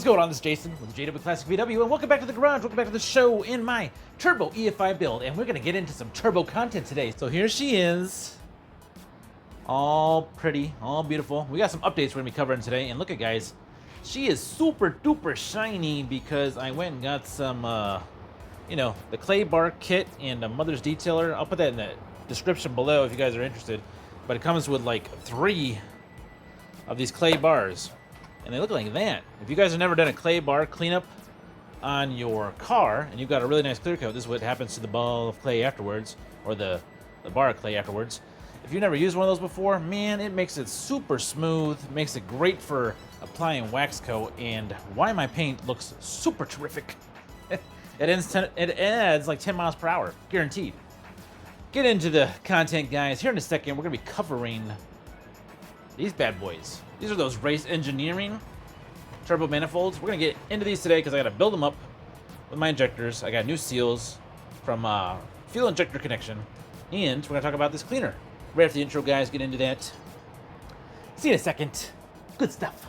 What's going on? This is Jason with JWClassicVW, and welcome back to the garage. Welcome back to the show in my Turbo EFI build, and we're gonna get into some turbo content today. So here she is, all pretty, all beautiful. We got some updates we're gonna be covering today, and look at guys, she is super duper shiny because I went and got some, the clay bar kit and a mother's detailer. I'll put that in the description below if you guys are interested. But it comes with like 3 of these clay bars. And they look like that. If you guys have never done a clay bar cleanup on your car, and you've got a really nice clear coat, this is what happens to the ball of clay afterwards, or the bar of clay afterwards. If you've never used one of those before, man, it makes it super smooth, makes it great for applying wax coat, and why my paint looks super terrific. It adds like 10 miles per hour, guaranteed. Get into the content, guys. Here in a second, we're gonna be covering these bad boys. These are those race engineering turbo manifolds. We're gonna get into these today because I gotta build them up with my injectors. I got new seals from fuel injector connection, and we're gonna talk about this cleaner. Right after the intro, guys, get into that. See you in a second. Good stuff.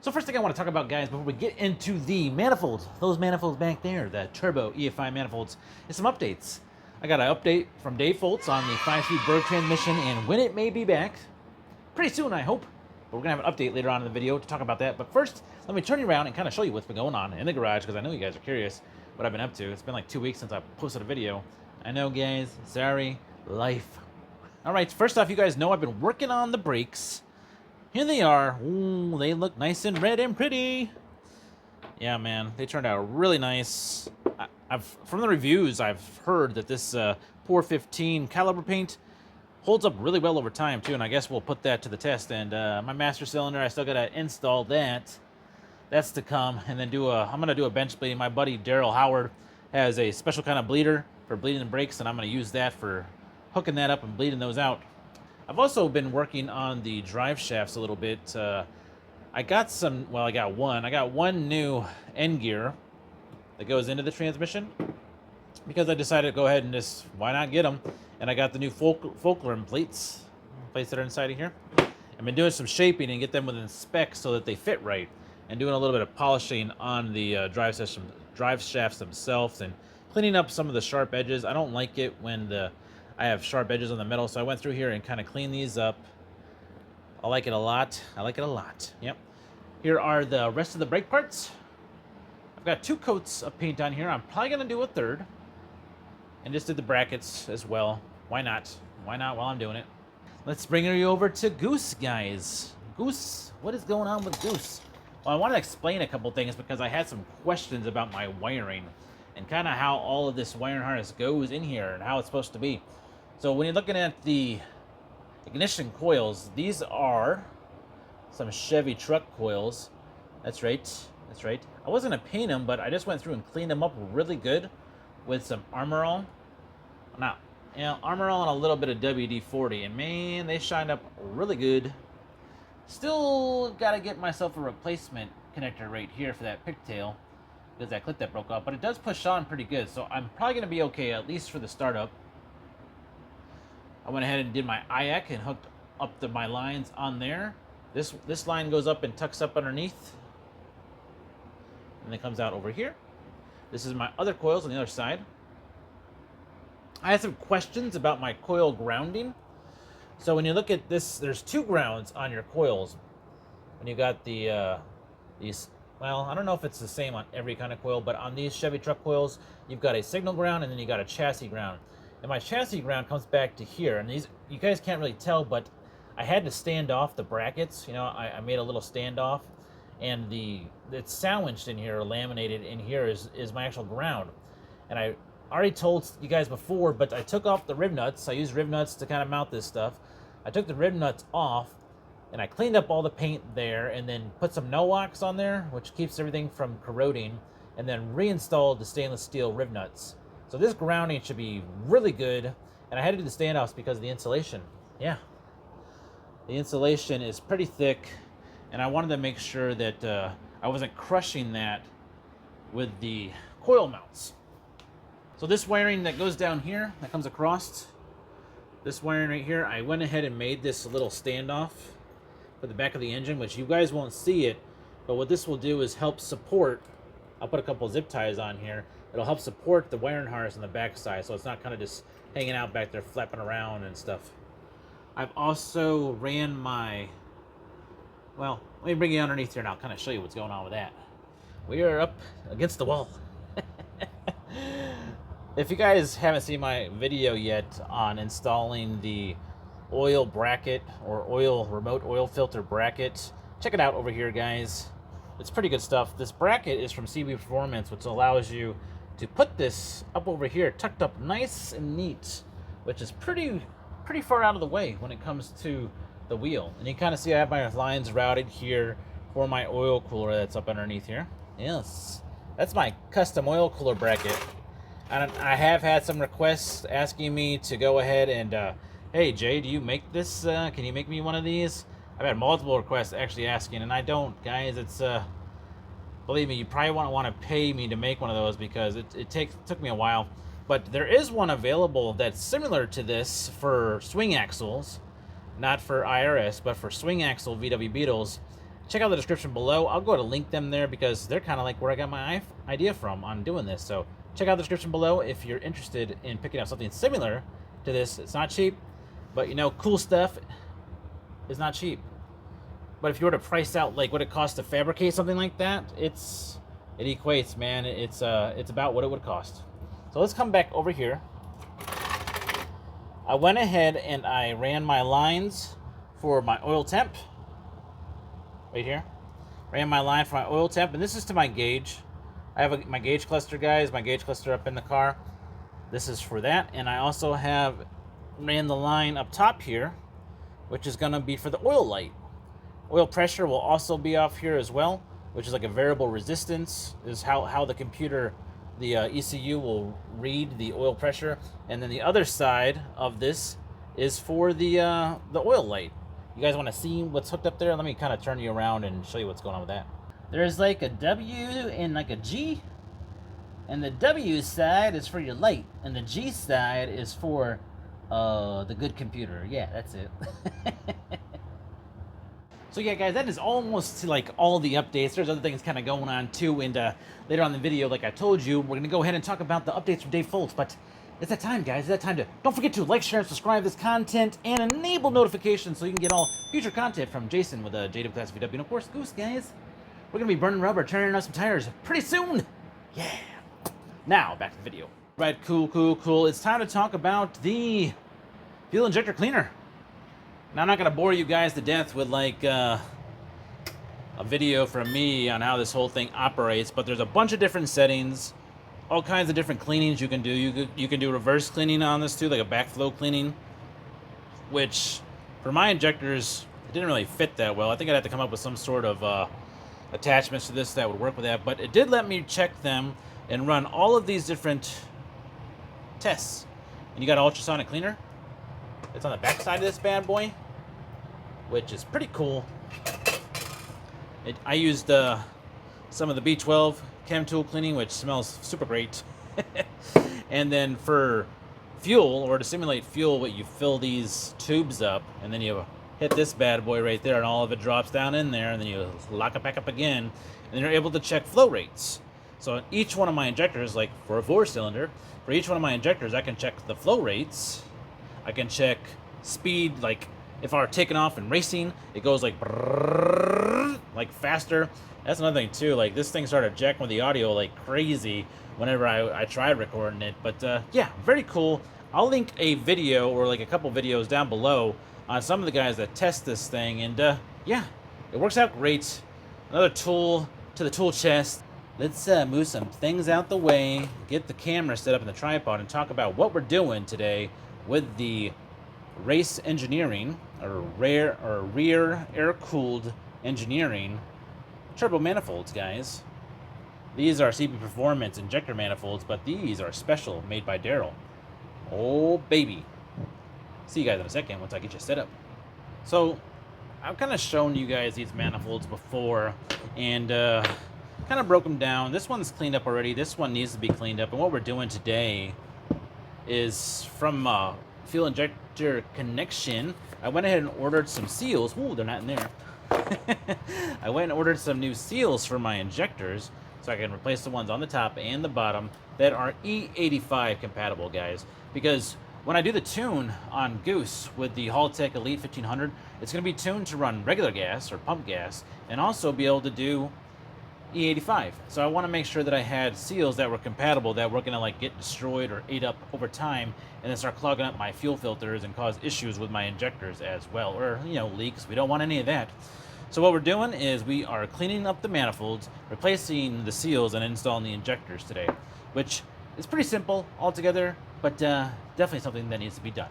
So first thing I want to talk about, guys, before we get into the manifolds, those manifolds back there, the Turbo EFI manifolds, is some updates. I got an update from Dave Foltz on the 5-speed Bird transmission and when it may be back. Pretty soon, I hope. But we're going to have an update later on in the video to talk about that. But first, let me turn you around and kind of show you what's been going on in the garage, because I know you guys are curious what I've been up to. It's been like 2 weeks since I posted a video. I know, guys. Sorry. Life. All right, first off, you guys know I've been working on the brakes. Here they are. Ooh, they look nice and red and pretty. Yeah, man, they turned out really nice. From the reviews, I've heard that this Pour 15 caliber paint holds up really well over time, too, and I guess we'll put that to the test. And my master cylinder, I still got to install that. That's to come. And then I'm going to do a bench bleeding. My buddy Darrell Howard has a special kind of bleeder for bleeding the brakes, and I'm going to use that for hooking that up and bleeding those out. I've also been working on the drive shafts a little bit. I got one new end gear that goes into the transmission because I decided to go ahead and just, why not get them? And I got the new fulcrum plates that are inside of here. I've been doing some shaping and get them within specs so that they fit right, and doing a little bit of polishing on the drive shafts themselves and cleaning up some of the sharp edges. I don't like it when I have sharp edges on the metal, so I went through here and kind of cleaned these up. I like it a lot. I like it a lot. Yep. Here are the rest of the brake parts. I've got 2 coats of paint on here. I'm probably going to do a 3rd. And just did the brackets as well. Why not? Why not while I'm doing it? Let's bring you over to Goose, guys. Goose, what is going on with Goose? Well, I want to explain a couple things because I had some questions about my wiring and kind of how all of this wiring harness goes in here and how it's supposed to be. So when you're looking at the ignition coils, these are some Chevy truck coils. That's right. That's right. I wasn't going to paint them, but I just went through and cleaned them up really good with some Armor All. Armor All and a little bit of WD-40, and man, they shined up really good. Still got to get myself a replacement connector right here for that pigtail, because that clip that broke off, but it does push on pretty good, so I'm probably going to be okay, at least for the startup. I went ahead and did my IAC and hooked up my lines on there. This line goes up and tucks up underneath, and then comes out over here. This is my other coils on the other side. I had some questions about my coil grounding. So when you look at this, there's 2 grounds on your coils. When you got these, well, I don't know if it's the same on every kind of coil, but on these Chevy truck coils, you've got a signal ground and then you got a chassis ground. And my chassis ground comes back to here. And these, you guys can't really tell, but I had to stand off the brackets. I made a little standoff, and it's sandwiched in here, or laminated in here is my actual ground. And I already told you guys before, but I took off the rib nuts. I used rib nuts to kind of mount this stuff. I took the rib nuts off, and I cleaned up all the paint there, and then put some no-wax on there, which keeps everything from corroding, and then reinstalled the stainless steel rib nuts. So this grounding should be really good, and I had to do the standoffs because of the insulation. Yeah, the insulation is pretty thick, and I wanted to make sure that I wasn't crushing that with the coil mounts. So this wiring that goes down here, that comes across, this wiring right here, I went ahead and made this little standoff for the back of the engine, which you guys won't see it, but what this will do is help support, I'll put a couple zip ties on here, it'll help support the wiring harness on the back side, so it's not kind of just hanging out back there flapping around and stuff. I've also ran my, well, let me bring you underneath here and I'll kind of show you what's going on with that. We are up against the wall. If you guys haven't seen my video yet on installing the oil bracket or remote oil filter bracket, check it out over here, guys. It's pretty good stuff. This bracket is from CB Performance, which allows you to put this up over here, tucked up nice and neat, which is pretty far out of the way when it comes to the wheel. And you kind of see I have my lines routed here for my oil cooler that's up underneath here. Yes, that's my custom oil cooler bracket. And I have had some requests asking me to go ahead and, hey Jay, do you make this? Can you make me one of these? I've had multiple requests actually asking, and I don't, guys. It's, believe me, you probably won't want to pay me to make one of those because it took me a while. But there is one available that's similar to this for swing axles, not for IRS, but for swing axle VW Beetles. Check out the description below. I'll go to link them there because they're kind of like where I got my idea from on doing this. So check out the description below if you're interested in picking up something similar to this. It's not cheap, but you know, cool stuff is not cheap. But if you were to price out like what it costs to fabricate something like that, it equates, man. It's about what it would cost. So let's come back over here. I went ahead and I ran my lines for my oil temp. Right here. Ran my line for my oil temp, and this is to my gauge. I have my gauge cluster, guys. My gauge cluster up in the car. This is for that, and I also have ran the line up top here, which is going to be for the oil light. Oil pressure will also be off here as well, which is like a variable resistance, is how the computer, the ECU will read the oil pressure. And then the other side of this is for the oil light. You guys want to see what's hooked up there? Let me kind of turn you around and show you what's going on with that. There's like a W and like a G, and the W side is for your light, and the G side is for the good computer. Yeah, that's it. So yeah, guys, that is almost like all the updates. There's other things kind of going on too, and later on in the video, like I told you, we're gonna go ahead and talk about the updates from Dave Foltz. But it's that time, guys. It's that time to don't forget to like, share, and subscribe this content, and enable notifications so you can get all future content from Jason with JWClassicVW, and of course, Goose, guys. We're gonna be burning rubber, turning on some tires pretty soon. Yeah. Now back to the video. Right, cool. It's time to talk about the fuel injector cleaner. Now, I'm not going to bore you guys to death with like a video from me on how this whole thing operates, but there's a bunch of different settings, all kinds of different cleanings you can do. You can do reverse cleaning on this too, like a backflow cleaning, which for my injectors, it didn't really fit that well. I think I'd have to come up with some sort of attachments to this that would work with that, but it did let me check them and run all of these different tests. And you got an ultrasonic cleaner. It's on the back side of this bad boy, which is pretty cool. I used some of the B12 chem tool cleaning, which smells super great. And then for fuel, or to simulate fuel, what you fill these tubes up, and then you hit this bad boy right there, and all of it drops down in there, and then you lock it back up again, and then you're able to check flow rates. So on each one of my injectors, like for a 4-cylinder, for each one of my injectors, I can check the flow rates. I can check speed, like if I were taking off and racing, it goes like brrrr, like faster. That's another thing too, like this thing started jacking with the audio like crazy whenever I tried recording it. But yeah, very cool. I'll link a video or like a couple videos down below on some of the guys that test this thing, and yeah, it works out great. Another tool to the tool chest. Let's move some things out the way, get the camera set up in the tripod, and talk about what we're doing today with the R.A.C.E engineering, or rear air-cooled engineering turbo manifolds, guys. These are CB Performance injector manifolds, but these are special, made by Darrell. Oh, baby. See you guys in a second once I get you set up. So, I've kind of shown you guys these manifolds before, and kind kind of broke them down. This one's cleaned up already. This one needs to be cleaned up. And what we're doing today is from fuel injector connection, I went ahead and ordered some seals. Ooh, they're not in there. I went and ordered some new seals for my injectors so I can replace the ones on the top and the bottom that are E85 compatible, guys. Because when I do the tune on Goose with the Haltech Elite 1500, it's going to be tuned to run regular gas or pump gas and also be able to do E85. So I want to make sure that I had seals that were compatible, that weren't going to like get destroyed or ate up over time and then start clogging up my fuel filters and cause issues with my injectors as well, or, you know, leaks. We don't want any of that. So what we're doing is we are cleaning up the manifolds, replacing the seals, and installing the injectors today, which is pretty simple altogether, but definitely something that needs to be done.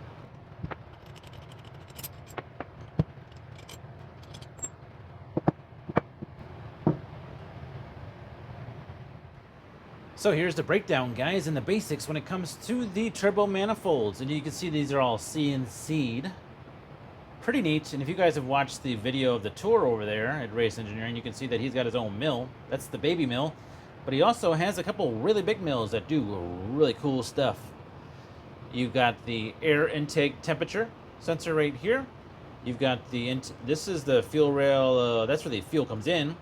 So here's the breakdown, guys, and the basics when it comes to the turbo manifolds. And you can see these are all CNC'd. Pretty neat. And if you guys have watched the video of the tour over there at Race Engineering, you can see that he's got his own mill. That's the baby mill. But he also has a couple really big mills that do really cool stuff. You've got the air intake temperature sensor right here. You've got the, this is the fuel rail, that's where the fuel comes in,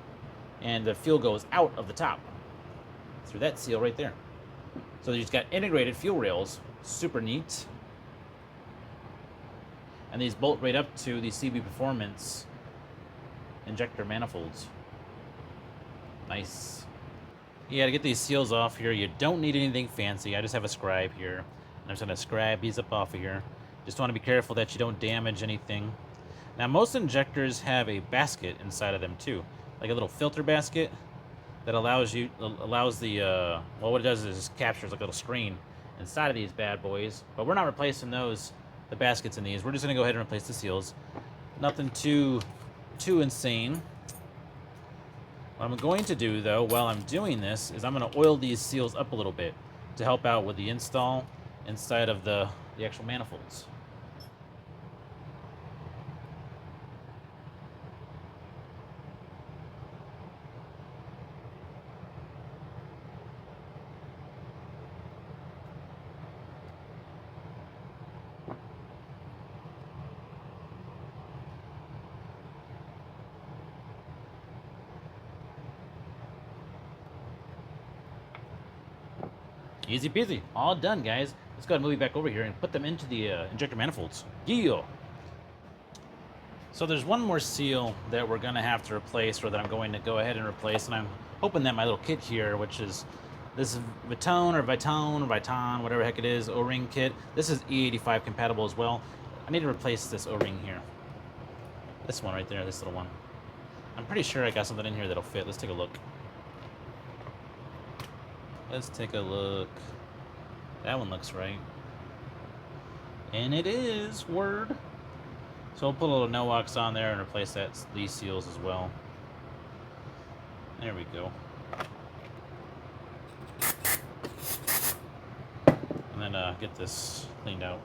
and the fuel goes out of the top through that seal right there. So you've got integrated fuel rails, super neat. And these bolt right up to the CB Performance injector manifolds. Nice. Yeah, to get these seals off here, you don't need anything fancy. I just have a scribe here. I'm just gonna scribe these up off of here. Just wanna be careful that you don't damage anything. Now, most injectors have a basket inside of them too, like a little filter basket that allows the, well, what it does is it captures like a little screen inside of these bad boys. But we're not replacing those, the baskets in these. We're just gonna go ahead and replace the seals. Nothing too insane. What I'm going to do, though, while I'm doing this, is I'm gonna oil these seals up a little bit to help out with the install inside of the actual manifolds. Easy peasy. All done, guys. Let's go ahead and move it back over here and put them into the injector manifolds. Yeah. So there's one more seal that we're going to have to replace, or that I'm going to go ahead and replace, and I'm hoping that my little kit here, which is this Viton, whatever the heck it is, O-ring kit, this is E85 compatible as well. I need to replace this O-ring here. This one right there, this little one. I'm pretty sure I got something in here that'll fit. Let's take a look. Let's take a look. That one looks right. And it is, word. So we'll put a little no-wax on there and replace these seals as well. There we go. And then get this cleaned out.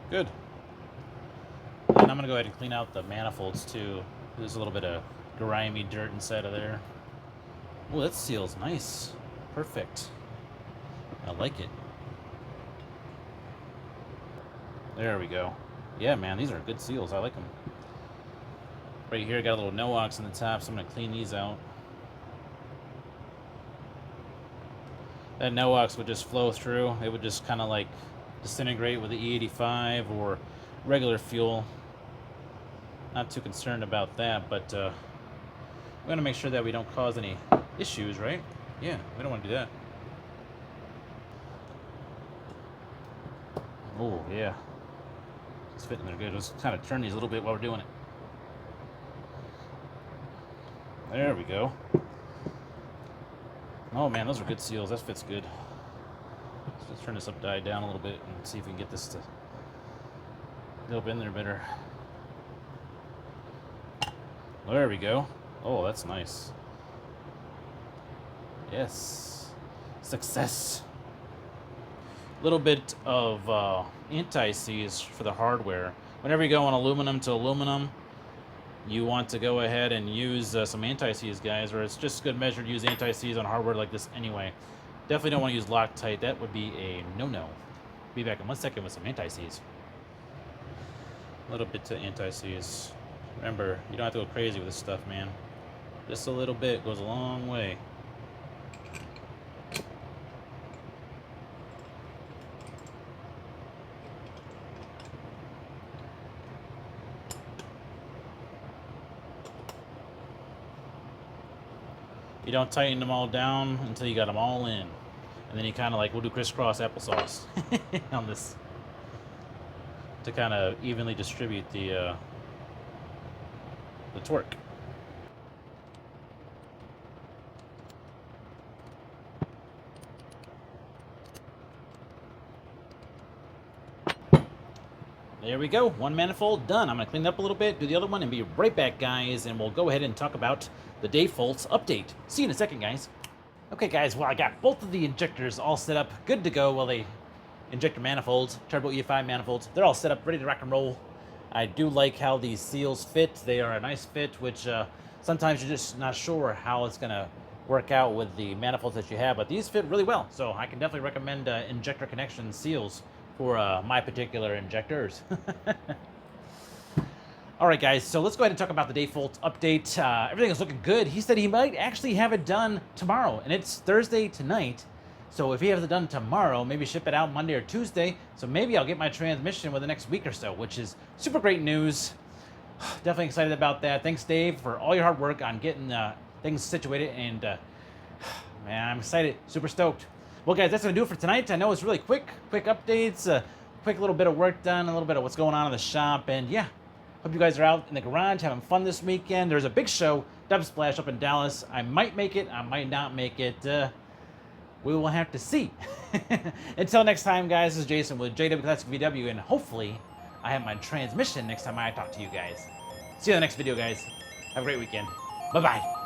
Good. And I'm gonna go ahead and clean out the manifolds too. There's a little bit of grimy dirt inside of there. Oh, that seal's nice. Perfect. I like it. There we go. Yeah, man, these are good seals. I like them. Right here, got a little no-wax on the top, so I'm gonna clean these out. That no-wax would just flow through. It would just kind of like disintegrate with the E85 or regular fuel. Not too concerned about that, but we're gonna make sure that we don't cause any issues, right? Yeah, we don't want to do that. Oh, yeah. It's fitting there good. Let's kind of turn these a little bit while we're doing it. There we go. Oh man, those are good seals. That fits good. Let's turn this upside down a little bit and see if we can get this to go in there better. There we go. Oh, that's nice. Yes. Success. A little bit of anti-seize for the hardware. Whenever you go on aluminum to aluminum, you want to go ahead and use some anti-seize, guys, or it's just good measure to use anti-seize on hardware like this anyway. Definitely don't want to use Loctite. That would be a no-no. Be back in 1 second with some anti-seize. A little bit to anti-seize. Remember, you don't have to go crazy with this stuff, man. Just a little bit goes a long way. You don't tighten them all down until you got them all in. And then you kind of like, we'll do crisscross applesauce on this to kind of evenly distribute the torque. There we go, one manifold done. I'm gonna clean it up a little bit, do the other one, and be right back, guys, and we'll go ahead and talk about the Dayfolt's update. See you in a second, guys. Okay, guys, well, I got both of the injectors all set up, good to go. Well, they injector manifolds, Turbo EFI manifolds, they're all set up, ready to rock and roll. I do like how these seals fit. They are a nice fit, which sometimes you're just not sure how it's gonna work out with the manifolds that you have, but these fit really well. So I can definitely recommend injector connection seals for my particular injectors. All right, guys, so let's go ahead and talk about the Dayfolt update. Everything is looking good. He said he might actually have it done tomorrow, and it's Thursday tonight. So if he has it done tomorrow, maybe ship it out Monday or Tuesday. So maybe I'll get my transmission within the next week or so, which is super great news. Definitely excited about that. Thanks, Dave, for all your hard work on getting things situated. And man, I'm excited, super stoked. Well, guys, that's going to do it for tonight. I know it's really quick updates, quick little bit of work done, a little bit of what's going on in the shop. And yeah, hope you guys are out in the garage having fun this weekend. There's a big show, Dub Splash, up in Dallas. I might make it, I might not make it. We will have to see. Until next time, guys, this is Jason with JWClassicVW, and hopefully I have my transmission next time I talk to you guys. See you in the next video, guys. Have a great weekend. Bye-bye.